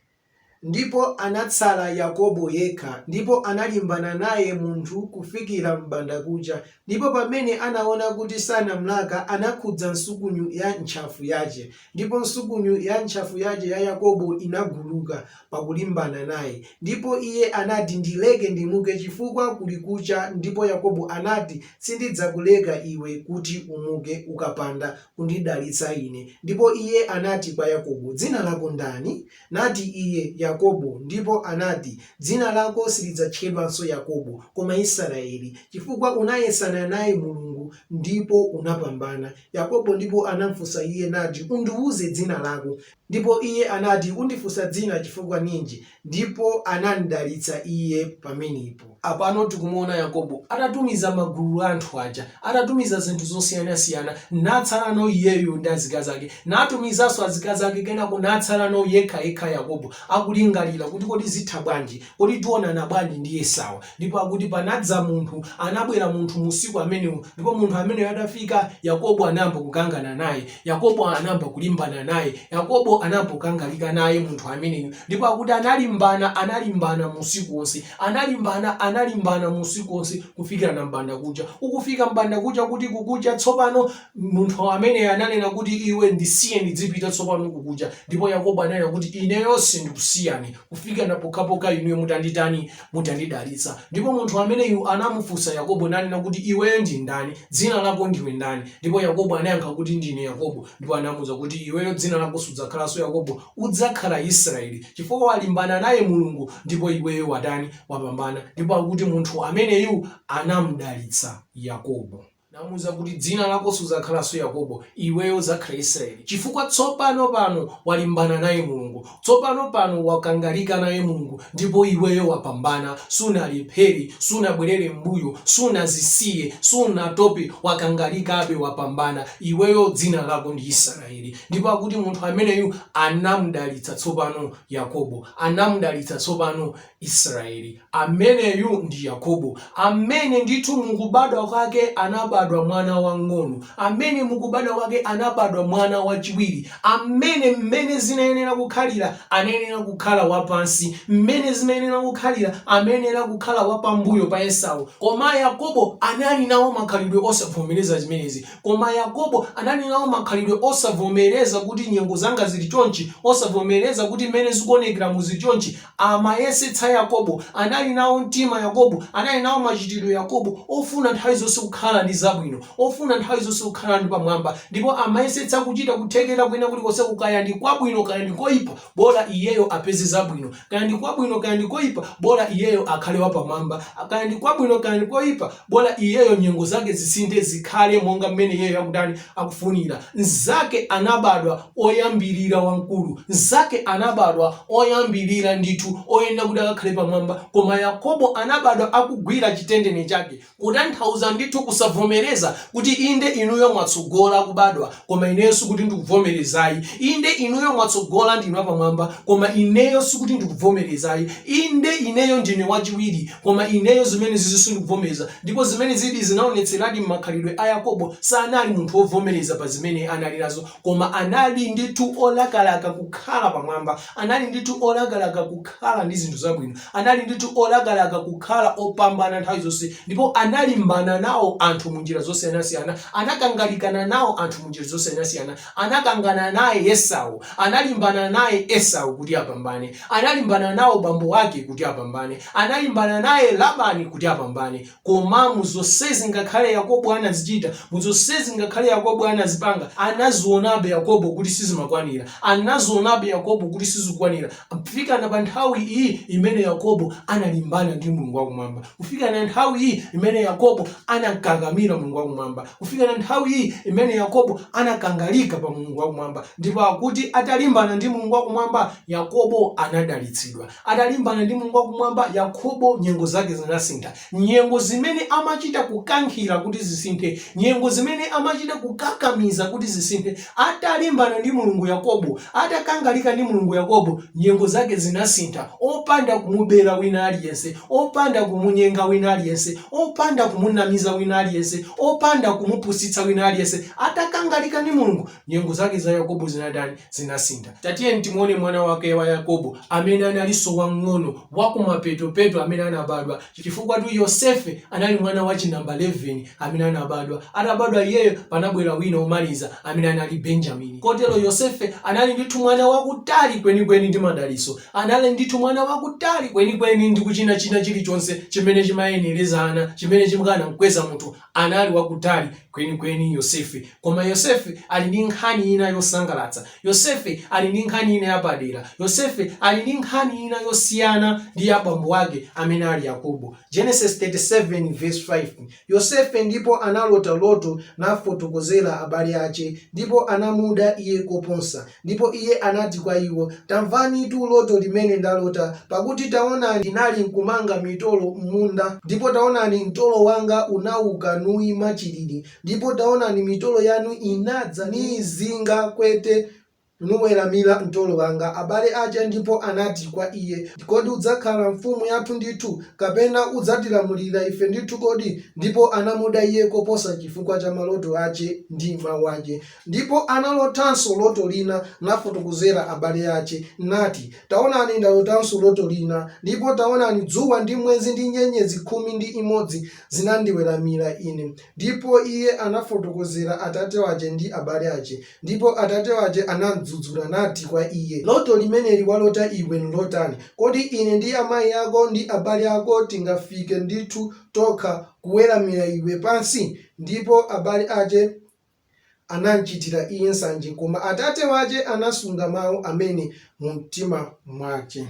Ndipo anatsala Yakobo yekha, ndipo analimbana naye munthu kufikira m'bandakucha. Ndipo pamene anaona kuti sanamlaka, anakhudza nsukunyu ya ntchafu yace. Ndipo nsukunyu ya ntchafu yace ya Yakobo inaguluka pakulimbana naye. Ndipo iye anati, ndileke ndimuke chifukwa kuli kucha. Ndipo Yakobo anati, sindidzakuleka iwe kuti umuke ukapanda kundidalitsa ine. Ndipo iye anati kwa Yakobo, dzina lako ndani? Nati iye, Yakobo. Ndipo anati, dzina lako silidzatchedwanso Yakobo, koma Israeli, chifukwa unayesana naye Mulungu ndipo unapambana. Yakobo ndipo anamufunsa iye nati, undiwuze dzina lako. Ndipo iye anati, undifunsa dzina chifukwa ninji? Ndipo anandidalitsa iye pamenepo. Apano tikumuona Yakobo atatumiza magulu anthu aja, atatumiza zinthu zosiyanasiyana, natsalano iyeyo ndi azikazi ake, natumizanso azikazi ake, kenako natsalano yekha Yakobo akulingalira kuti kodi zitha bwanji, kodi tionana bwanji ndi Esau. Ndipo akuti panadza munthu, anabwera munthu musiku amenewo, ndipo munthu ameneyo atafika, Yakobo anayamba kukangana naye, Yakobo anayamba kulimbana naye, Yakobo anayamba kukangalika naye munthu ameneyo. Ndipo akuti analimbana musiku wonse, analimbana musiku wonse kufikira na m'bandakucha. Ukufika m'bandakucha kuti kukucha tsopano, munthu amene ananena kuti iwe ndisiye ndidzipita tsopano kukucha. Ndipo Yakobo ananena kuti ineyonse ndikusiyani kufika na pokapoka inuyo mutandidalitsa. Ndipo munthu ameneyu anamufunsa Yakobo nanena kuti iweyo ndi ndani, dzina lako ndiwe ndani? Ndipo Yakobo anayankha kuti ndine Yakobo. Ndipo anamuwuza kuti iweyo dzina lako sudzakhalanso Yakobo, udzakhala Israeli, chifukwa walimbana naye Mulungu, ndipo iweyo watani? Wapambana. Ndipo akuti munthu ameneyu anamudalitsa Yakobo, namuwuza kuti dzina lako sudzakhalanso Yakobo, iweyo udzakhala Israeli, chifukwa tsopano pano walimbana naye Mulungu, tsopano pano wakangalika naye Mulungu, ndipo iweyo wapambana, sunalepheri, sunabwerere mbuyo, sunazisiye, sunatope, wakangalikabe, wapambana, iweyo dzina lako ndi Israeli. Ndipo akuti munthu ameneyu anamudalitsa tsopano Yakobo, anamudalitsa tsopano Israeli. Ameneyu ndi Yakobo, amene ndithu mukubadwa kwake anabadwa mwana wang'ono, amene mukubadwa kwake anabadwa mwana wachiwiri, amene mmene zinayenera kukhalira anayenera kukhala wapansi, mmene zimayenera kukhalira amenera kukhala wapambuyo pa Esau. Koma Yakobo anali nawo makhalidwe osavomereza zimenezi, koma Yakobo anali nawo makhalidwe osavomereza kuti nyengo zanga zili chonchi, osavomereza kuti mmene zikuonekera muzili chonchi. Amayesetsa Yakobo, anali nawo mtima Yakobo, anali nawo machitidwe Yakobo ofuna nthawi zonse kukhala ndi zabwino, ofuna nthawi zonse kukhala ndi pamwamba. Ndipo amayesetsa kuchita kuthekera kwina kulikonse, kukaya ndi kwabwino kaya ndi koyipa, bora iyeyo apeze zabwino, kaya ndi kwabwino kaya ndi koyipa, bora iyeyo akhale wapamwamba, kaya ndi kwabwino kaya ndi koyipa, bora iyeyo nyengo zake zisinde zikhale monga mmene iyeyo akudani akufunira. Nzake anabadwa oyambirira wankulu, nzake anabadwa oyambirira ndithu oyenda kuti akakhale pamwamba, koma Yakobo anabadwa akugwira chitendene chake, kutanthauza ndithu kusavomera ndikuvomereza kuti inde inuyo mwatsogola kubadwa koma ineyo sikuti ndikuvomerezayi. Inde inuyo mwatsogola ndinu apamwamba koma ineyo sikuti ndikuvomerezayi. Inde ineyo ndine wachiwiri koma ineyo zimene zizi sindikuvomereza. Ndipo zimene zidi zinaonetseradi m'makhalidwe a Yakobo sanali munthu wovomereza pa zimene anali nazo koma anali ndithu olakalaka kukhala pamwamba, anali ndithu olakalaka kukhala ndi zinthu zabwino, anali ndithu olakalaka kukhala opambana nthawi zonse, ndipo analimbana nawo anthu mu njira zosiyanasiyana, anakangalikana nawo anthu mu njira zosiyanasiyana, anakangana naye Esau, analimbana naye Esau kuti apambane, analimbana nawo bambo wake kuti apambane, analimbana naye Labani kuti apambane. Koma muzonsezi ngakhale Yakobo anazichita, muzonsezi ngakhale Yakobo anazipanga, anazionabe Yakobo kuti sizimakwanira, anazionabe Yakobo kuti sizikwanira. Kufika na pa nthawi iyi imene Yakobo analimbana ndi Mulungu wakumwamba, kufika na nthawi iyi imene Yakobo anakangamira Mulungu wakumwamba, kufika na nthawi iyi imene Yakobo anakangalika pa Mulungu wakumwamba. Ndipo akuti atalimbana ndi Mulungu wakumwamba Yakobo anadalitsidwa, atalimbana ndi Mulungu wakumwamba Yakobo nyengo zake zinasintha, nyengo zimene amachita kukankhira kuti zisinthe, nyengo zimene amachita kukakamiza kuti zisinthe, atalimbana ndi Mulungu Yakobo, atakangalika ndi Mulungu Yakobo, nyengo zake zinasintha, opanda kumubera wina aliyense, opanda kumunyenga wina aliyense, opanda kumunamiza wina aliyense, opanda kumupusitsa wina aliyense. Atakangalika ndi Mulungu, nyengo zake za Yakobo zinasintha. Tatiye timuone mwana wake wa Yakobo amene analinso wang'ono wakumapetopeto amene anabadwa, chifukwa tu Yosefe anali mwana wa chinamba 11 amene anabadwa. Atabadwa iyeyo panabwera wina omaliza amene anali Benjamini. Kotero Yosefe anali ndithu mwana wakutali kwenikweni ndi madaliso, anali ndithu mwana wakutali kwenikweni ndi kuchina chilichonse chimene chimayenerezana, chimene chimkana mkweza munthu, anali wakutali kwenikweni Yosefe. Koma Yosefe ali ndi nkhani ina yosangalatsa, Yosefe ali ndi nkhani ina yapadera, Yosefe ali ndi nkhani ina yosiyana ndi ya bambo wake amene ali Yakobo. Genesis 37 verse 5. Yosefe ndipo analota loto nafotokozera abale ache, ndipo anamuda iye koposa. Ndipo iye anati kwa iwo, tamvani tu loto limene ndalota, pakuti taona ndinali nkumanga mitolo m'munda, ndipo taonani mtolo wanga unauka nuima chilili, ndipo taonani mitolo yanu inadza nizinga kwete nuweramira mtolo wanga. Abale ache ndipo anati kwa iye, kodi udzakhala mfumu yathu ndithu, kapena udzatilamulira ife ndithu kodi? Ndipo anamuda iye koposa chifukwa cha maloto ache ndi mawu ache. Ndipo analotanso loto lina nafotokozera abale ache, nati, taonani ndalotanso loto lina, ndipo taonani dzuwa ndi mwezi ndi nyenyezi 11 zinandiweramira ine. Ndipo iye anafotokozera atate wache ndi abale ache, ndipo atate wache anadzudzula nati kwa iye, loto limeneli walota iwe nlotani? Kodi ine ndi amayi ako ndi abale ako tingafike ndithu tokha kuweramira iwe pansi? Ndipo abale ache anamchitira iye nsanje, koma atate wache anasunga mawu amene mu mtima mwache.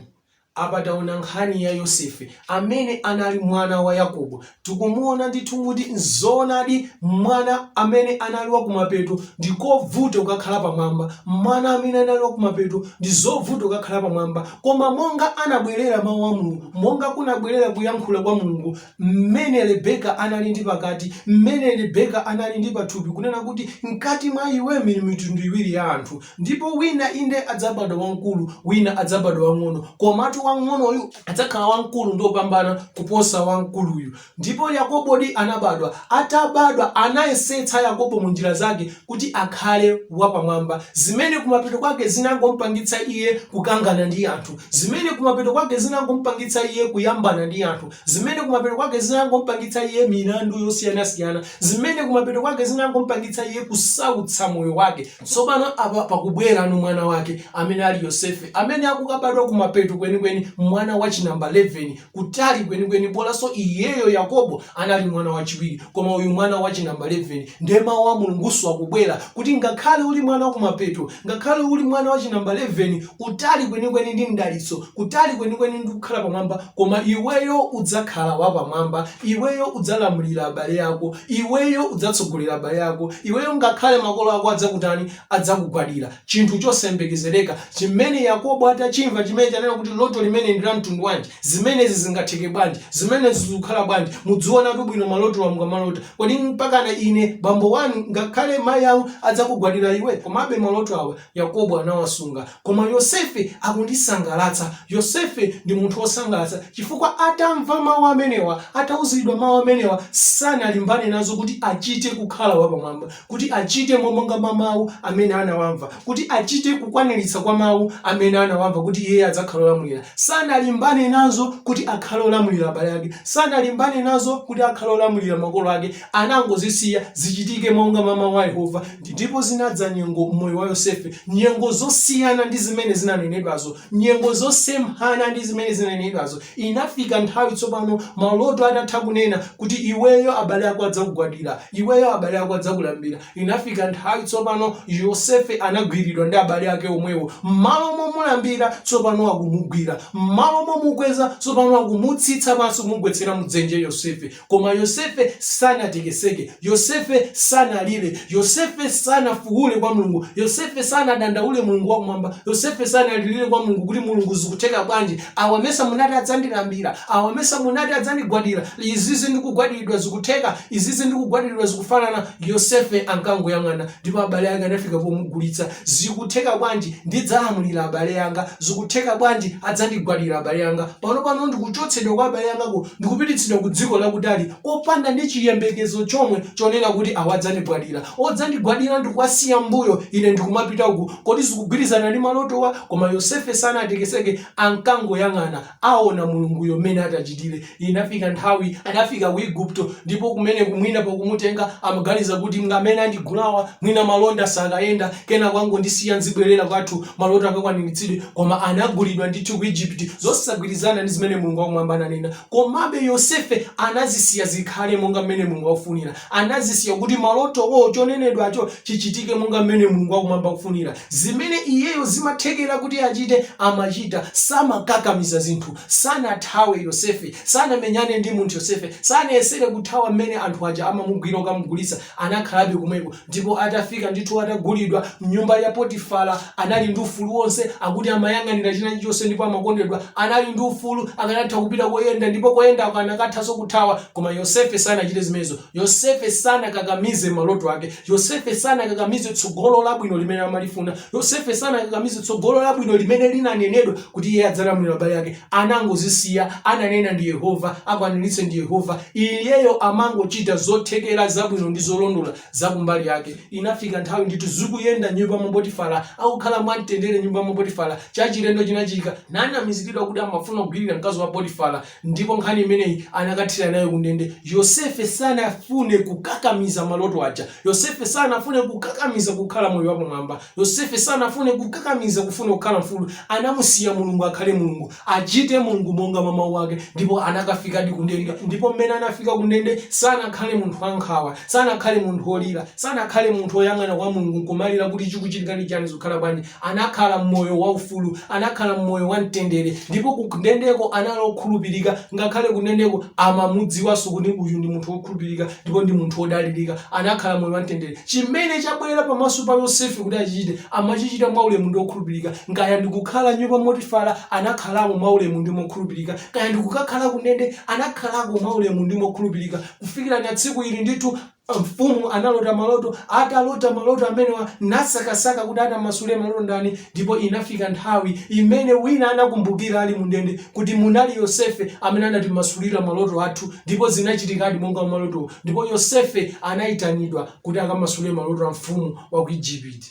Apa taona nkhani ya Yosefe amene anali mwana wa Yakobo. Tikumuona ndithu kuti nzoonadi mwana amene anali wakumapeto ndikovuta kukakhala pamwamba, mwana amene anali wakumapeto ndi zovuta kukakhala pamwamba. Koma monga anabwerera mawu a Mulungu, monga kunabwerera kuyankhula kwa Mulungu, mmene Rebeka anali ndi pakati, mmene Rebeka anali ndi pathupi, kunena kuti mkati mwa iwe muli mitundu iwiri ya anthu, ndipo wina inde adzabadwa wamkulu, wina adzabadwa wang'ono, komatu wang'onoyu adzakhala wamkulu ndopambana kuposa wamkuluyu. Ndipo Yakobo anabadwa, atabadwa anayesetsa Yakobo mu njira zake kuti akhale wapamwamba, zimene kumapeto kwake zinangompangitsa iye kukangana ndi anthu, zimene kumapeto kwake zinangompangitsa iye kuyambana ndi anthu, zimene kumapeto kwake zinangompangitsa iye milandu yosiyanasiyana, zimene kumapeto kwake zinangompangitsa iye kusautsa moyo wake. Tsopano apa pakubwera mwana wake amene ali Yosefe, amene akukabadwa kumapeto kwenikweni, mwana wa chinamba 11 kutali kwenikweni, polanso iyeyo Yakobo anali mwana wachiwiri, koma uyu mwana wa chinamba 11 ndiye mawu a Mulunguso akubwera kuti ngakhale uli mwana wakumapeto, ngakhale uli mwana wa chinamba 11 utali kwenikweni ndi mdalitso, kutali kwenikweni ndi kukhala pamwamba, koma iweyo udzakhala wapamwamba, iweyo udzalamulira abale ako, iweyo udzatsogolera abale ako, iweyo ngakhale makolo ako adzakutani, adzakugwadira. Chinthu chosembekezereka chimene Yakobo atachimva chimene chanena kuti loto limene ndi la mtundu wanji, zimenezi zingatheke bwanji, zimenezi zikukhala bwanji, mudziona bwino maloto wa mukamalota. Kodi mpakana ine bambo wanu ngakhale mayi awo adzakugwadira iwe? Komabe maloto awa Yakobo anawasunga. Koma Yosefe akundisangalatsa. Yosefe ndi munthu wosangalatsa chifukwa atamva mawu amenewa, atauzidwa mawu amenewa, sanalimbane nazo kuti achite kukhala wapamwamba, kuti achite monga mawu amene anawamva, kuti achite kukwaniritsa kwa mawu amene anawamva kuti iye adzakhala olamulira. Sanalimbane nazo kuti akhale olamulira abale ake, sanalimbane nazo kuti akhale olamulira makolo ake. Anangozisiya zichitike monga mawu a Yehova. Ndipo zinadza nyengo mmoyo wa Yosefe, nyengo zosiyana ndi zimene zinanenedwazo, nyengo zosemphana ndi zimene zinanenedwazo. Inafika nthawi tsopano maloto atatha kunena kuti iweyo abale ako adzakugwadira, iweyo abale ako adzakulambira. Inafika nthawi tsopano Yosefe anagwiridwa ndi abale ake omwewo. Mmalo momulambira tsopano akumugwira, mmalo momukweza tsopano akumutsitsa pansi kumugwetsera mudzenje Yosefe. Koma Yosefe sanatekeseke, Yosefe sanalire, Yosefe sanafuhule kwa Mulungu, Yosefe sanadandaule Mulungu wakumwamba, Yosefe sanalire kwa Mulungu kuti Mulungu zikutheka bwanji, awamesa munati adzandilambira, awamesa munati adzandigwadira, izizi ndikugwadiridwa zikutheka, izizi ndikugwadiridwa zikufanana. Yosefe ankangoyang'ana, ndipo abale anga anafika pomugulitsa. Zikutheka bwanji ndidzalamulira abale anga, zikutheka bwanji adzandigwadira abale anga. Pano ndikuchotsedwa kwa abale angako, ndikupititsidwa ku dziko lakutali kopanda ndi chiyembekezo chomwe chonena kuti awadzandigwadira. Odzandigwadira ndikuwasiya mbuyo, ine ndikumapita uku. Kodi zikugwirizana ndi malotowa? Koma Yosefe sanatekeseke, ankangoyang'ana, aona Mulunguyo mmene atachitire. Inafika nthawi anafika ku Igupto, ndipo kumene kumwina pokumutenga amaganiza kuti ngamene andigulawa mwina malonda sakayenda, kena kwangu ndisiya nzibwerera kwathu maloto akakwaniritsidwe. Koma anagulidwa ndithu ku Egypt, zosagwirizana ndi zimene Mulungu wakumwamba ananena. Komabe Yosefe anazisiya zikhale monga mmene Mulungu wakufunira, anazisiya kuti maloto chonenedwacho chichitike monga mmene Mulungu wakumwamba kufunira. Zimene iyeyo zimathekera kuti achite amachita, samakakamiza zinthu. Sanathawe Yosefe, sanamenyane ndi munthu Yosefe, sanayesere kuthawa mmene anthu aja amamugwira okamugulitsa, anakhalabe kumweko. Ndipo atafika ndithu atagulidwa mnyumba ya Potifara, anali ndi ufulu wonse, akuti amayang'anira china chilichonse ndipo amakondedwa, anali ndi ufulu, akanatha kupita koyenda, ndipo koyenda akanakathanso kuthawa. Koma Yosefe sanachite zimenezo. Yosefe sanakakamize maloto ake, Yosefe sanakakamize tsogolo labwino limene amalifuna, Yosefe sanakakamize tsogolo labwino limene linanenedwa kuti iye adzalamulira abale ake. Anangozisiya, ananena ndi Yehova, akwaniritse ndi Yehova. Iyeyo amangochita zothekera zabwino ndi zolondola zakumbali yake. Inafika nthawi ndithu zikuyenda nyumba mwa Potifara, akukhala mwamtendere nyumba mwa Potifara. Chachilendo chinachitika, nanamiziridwa kuti amafuna kugwirira mkazi wa Potifara, ndipo nkhani imeneyi anakathira nayo kundende. Yosefe sanafune kukakamiza maloto aja, Yosefe sanafune kukakamiza kukhala moyo wapamwamba, Yosefe sanafune kukakamiza kufuna kukhala mfulu. Anamusiya Mulungu akhale Mulungu, achite Mulungu monga mawu ake. Ndipo anakafika di kundende, ndipo mmene anafika kundende sanakhale munthu wankhawa, sanakhale munthu olira, sanakhale munthu oyang'ana kwa Mulungu kumalira kuti chikuchitika ndi chani zikhala bwanji. Anakhala mmoyo waufulu, anakhala mmoyo wa mtendere. Ndipo kundendeko analokhulupirika, ngakhale kundendeko amamudziwanso kuti uyu ndi munthu wokhulupirika ndipo ndi munthu wodalirika. Anakhala moyo wa mtendere. Chimene chabwera pamaso pa Yosefe kuti achichite, amachichita mwaulemu ndi wokhulupirika. Ngaya ndikukhala nyumba mwa Potifara, anakhalamo mwaulemu ndi mokhulupirika. Kaya ndikukakhala kundende, anakhalako mwaulemu ndi mokhulupirika. Kufikira na tsiku ili ndithu mfumu analota maloto, atalota maloto amenewa nasakasaka kuti atamasule maloto ndani. Ndipo inafika nthawi imene wina anakumbukira ali mundende kuti munali Yosefe amene anatimasulira maloto athu, ndipo zinachitikadi monga maloto. Ndipo Yosefe anayitanidwa kuti akamasule maloto a mfumu wa ku Egypt.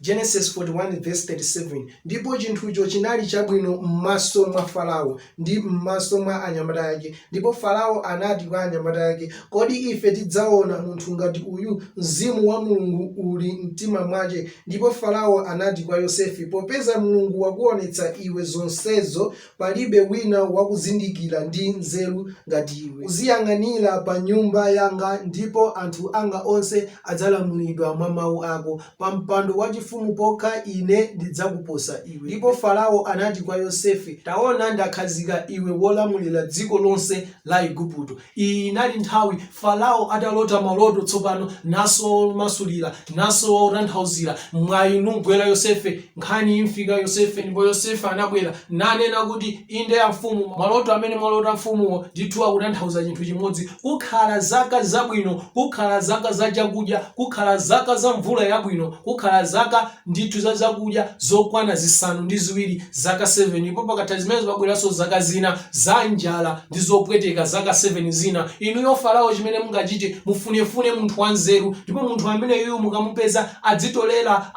Genesis 41 verse 37. Ndipo chinthucho chinali chabwino m'maso mwa Farao ndi m'maso mwa anyamata ake. Ndipo Farao anati kwa anyamata ake, kodi ife tidzaona munthu ngati uyu? Mzimu wa Mulungu uli mtima mwace. Ndipo Farao anati kwa Yosefe, popeza Mulungu wakuonetsa iwe zonsezo, palibe wina wakuzindikira ndi nzeru ngati iwe. Uziyang'anira pa nyumba yanga, ndipo anthu anga onse adzalamulidwa mwa mawu ako. Pa mpando wachifumu mfumu pokha ine ndidzakuposa iwe. Ndipo Farao anati kwa Yosefe, taona ndakhazika iwe wolamulira dziko lonse la Igupto. Iyi inali nthawi Farao atalota maloto tsopano naso masulira naso otanthauzira mwayi nugwera Yosefe. Nkhani imfika Yosefe ndipo Yosefe anabwera nanena kuti inde ya mfumu, maloto amene mwalota mfumuwo ndithu akutanthauza chinthu chimodzi, kukhala zaka zabwino, kukhala zaka za chakudya, kukhala zaka za mvula yabwino, kukhala zaka ndithu za zakudya zokwana zisanu ndi ziwiri, zaka 7. Ndipo pakatha zimenezo pabweranso zaka zina za njala ndi zopweteka, zaka 7 zina. Inuyo Farao chimene mungachite mufunefune munthu wanzeru, ndipo munthu amene iyu mukamupeza adzitolera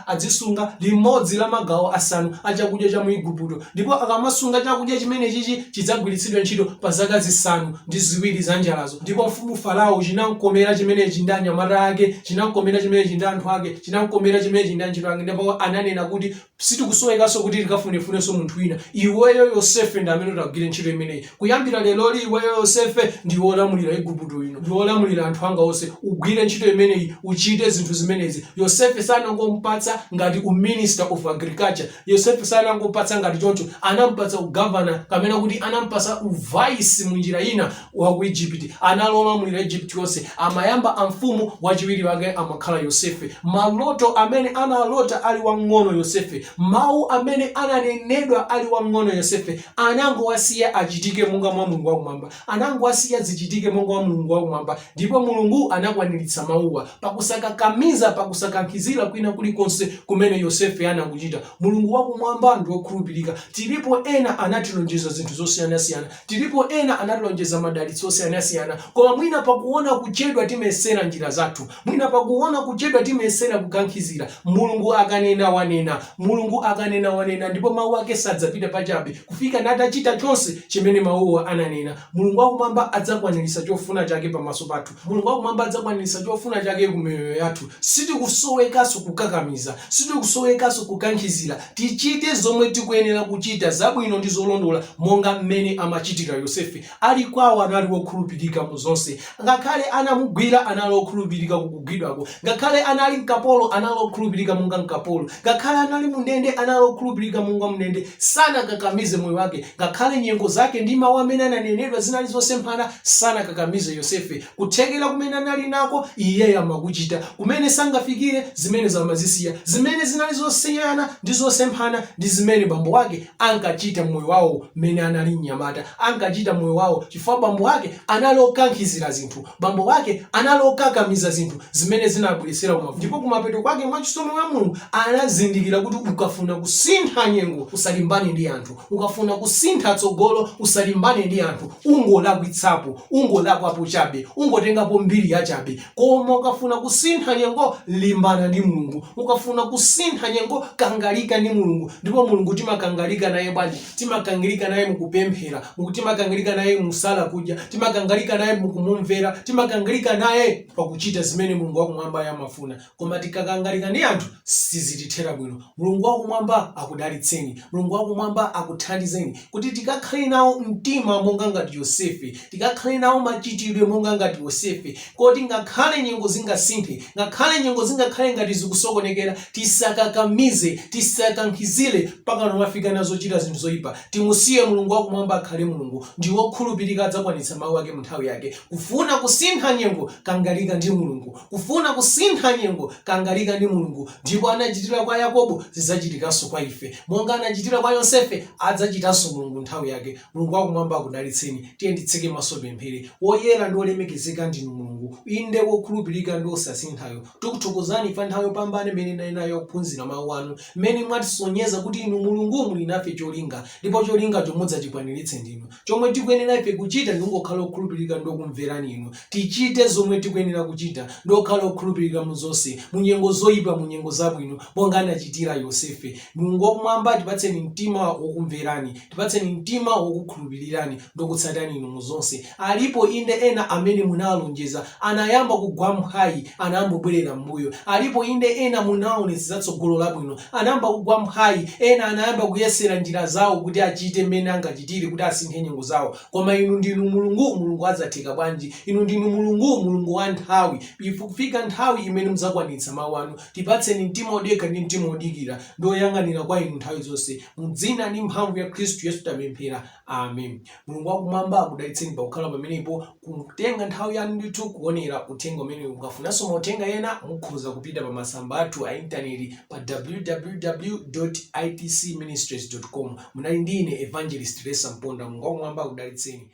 adzisunga limodzi la magawo asanu a chakudya cha mu Igupto. Ndipo akamasunga chakudya chimene chichi chidzagwiritsidwe ntchito pa zaka zisanu ndi ziwiri za njalazo. Ndipo mfumu Farao chinamkomera chimenechi ndi anyamata ake, chinamkomera chimenechi ndi anthu ake, chinamkomera chimenechi ndi antchito ake. Ndipo ananena kuti sitikusowekanso kuti tikafunefunenso munthu wina, iweyo Yosefe ndi amene utagwire ntchito imeneyi. Kuyambira leloli iweyo Yosefe ndi wolamulira Igupto ino, ndi wolamulira anthu anga onse, ugwire ntchito imeneyi, uchite zinthu zimenezi. Yosefe sanangomupatsa ngati minister of agriculture, Yosefe sanangomupatsa ngati choncho, anampatsa ugovernor kamene kuti anampatsa uvice munjira ina wa ku Egypt. Analolamulira Egypt yonse. Amayamba amfumu wachiwiri wake amakhala Yosefe. Maloto amene analota ali wang'ono Yosefe, mawu amene ananenedwa ali wang'ono Yosefe, anangowasiya achitike monga mwa Mulungu wakumwamba, anangowasiya zichitike monga mwa Mulungu wakumwamba. Ndipo Mulungu anakwaniritsa mawuwa pakusakakamiza, pakusakankhizira kwina kulikonse kumene Yosefe anakuchita. Mulungu wakumwamba ndi wokhulupirika. Tilipo ena anatilonjeza zinthu zosiyanasiyana, tilipo ena anatilonjeza madalitso osiyanasiyana, koma mwina pakuona kuchedwa timesera njira zathu, mwina pakuona kuchedwa timesera kukankhizira. Mulungu akanena wanena, Mulungu akanena wanena, ndipo mawu ake sadzapita pachabe kufika natachita chonse chimene mawuwa ananena. Mulungu wakumwamba adzakwaniritsa chofuna chake pamaso pathu. Mulungu wakumwamba adzakwaniritsa chofuna chake kumiyoyo yathu. Sitikusowekanso kukakamiza, sitikusowekanso kukankhizira. Tichite zomwe tikuyenera kuchita, zabwino ndi zolondola, monga mmene amachitira Yosefe. Ali kwawo anali wokhulupirika mu zonse. Ngakhale anamugwira anali wokhulupirika kukugwidwako, ngakhale anali mkapolo anali wokhulupirika monga mkapolo, ngakhale anali mundende anali wokhulupirika monga mundende. Sanakakamize moyo wake, ngakhale nyengo zake ndi mawu amene ananenedwa zinali zosemphana, sanakakamize Yosefe. Kuthekera kumene anali nako iyeyo amakuchita, kumene sangafikire zimene zamazisiya, zimene zinali zosiyana ndi zosemphana ndi zimene bambo wake ankachita moyo wawo mmene anali mnyamata, ankachita moyo wawo chifukwa bambo wake anali okankhizira zinthu, bambo wake anali okakamiza zinthu zimene zinabweresera kumavuto. Ndipo kumapeto kwake mwachisomo mwa Mulungu anazindikira kuti ukafuna kusintha nyengo usalimbane ndi anthu, ukafuna kusintha tsogolo usalimbane ndi anthu. Ungolakwitsapo, ungolakwapo chabe, ungotengapo mbiri ya chabe. Koma ukafuna kusintha nyengo limbana ndi Mulungu, ukafuna kusintha nyengo kangalika ndi Mulungu. Ndipo Mulungu timakangalika naye bwanji? Timakangalika naye mukupemphera, timakangalika naye musala kudya, timakangalika naye mukumumvera, timakangalika naye pakuchita zimene Mulungu wakumwamba yamafuna. Koma tikakangalika ndi anthu sizitithera bwino. Mulungu wakumwamba akudalitseni, Mulungu wakumwamba akuthandizeni kuti tikakhale nawo mtima monga ngati Yosefe, tikakhale nawo machitidwe monga ngati Yosefe, kuti ngakhale nyengo zingasinthe, ngakhale nyengo zingakhale ngati zikusokonekera, tisakakamize, tisakankhizire mpaka nomafika nazo chita zinthu zoyipa. Timusiye Mulungu wakumwamba akhale Mulungu, ndi wokhulupirika, adzakwanitsa mawu ake mu nthawi yake. Kufuna kusintha nyengo kangalika ndi Mulungu, kufuna kusintha nyengo kangalika ndi Mulungu. Ndipo anachitira kwa Yakobo zidzachitikanso kwa ife, monga anachitira kwa Yosefe adzachitanso Mulungu nthawi yake. Mulungu wakumwamba akudalitseni. Tiye nditseke maso pemphere. Woyera ndi olemekezeka ndinu Mulungu, inde wokhulupirika ndi osasinthayo. Tikuthokozani pa nthawi yopambana imene nali nayo kuphunzira mawu anu, mmene mwatisonyeza kuti inu Mulungu muli nafe cholinga, ndipo cholinga chomwe mudzachikwaniritse ndinu. Chomwe tikuyenera ife kuchita ndi kungokhala okhulupirika ndi okumverani inu. Tichite zomwe tikuyenera kuchita ndi okhala okhulupirika mu zonse, mu nyengo zoyipa, mu nyengo zabwino, monga anachitira Yosefe. Mulungu wakumwamba tipatseni mtima wokumverani, tipatseni mtima wokukhulupirirani ndi kutsatani inu mu zonse. Alipo inde ena amene munawalonjeza anayamba kugwa mphwayi, anayamba kubwerera m'mbuyo. Alipo inde ena munaonetsa tsogolo labwino, anayamba kugwa mphwayi, ena anayamba kuyesera njira zawo kuti achite mmene angachitire kuti asinthe nyengo zawo. Koma inu ndinu Mulungu, Mulungu adzatheka bwanji? Inu ndinu Mulungu, Mulungu wa nthawi. Kufika nthawi imene kudzakwanitsa mawu anu. Tipatseni mtima odekha ndi mtima odikira ndi oyang'anira kwa inu nthawi zonse. Mu dzina ndi mphamvu ya Khristu Yesu tapemphera, amen. Mulungu wakumwamba akudalitseni pakukhala pamenepo kutenga nthawi yanu ndithu kuonera uthenga umene mukafunanso mauthenga ena mukhoza kupita pa masamba athu a intaneti pa www.itcministries.com. Munali ndine Evangelist Lesa Mponda. Mulungu wakumwamba akudalitseni.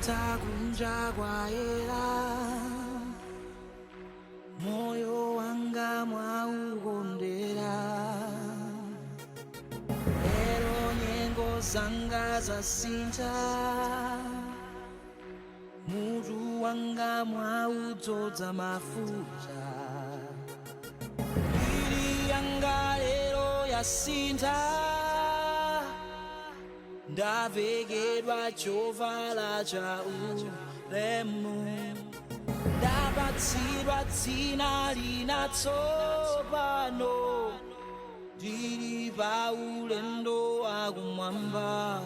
Takunja kwa hela moyo wanga mwaukondera lero nyengo zanga zasintha mutu wanga mwaudzodza mafuta mbiri yanga lero yasintha ndavekedwa chovala cha ulemu ndapatsidwa dzina linatsopano ndili pa ulendo wakumwamba.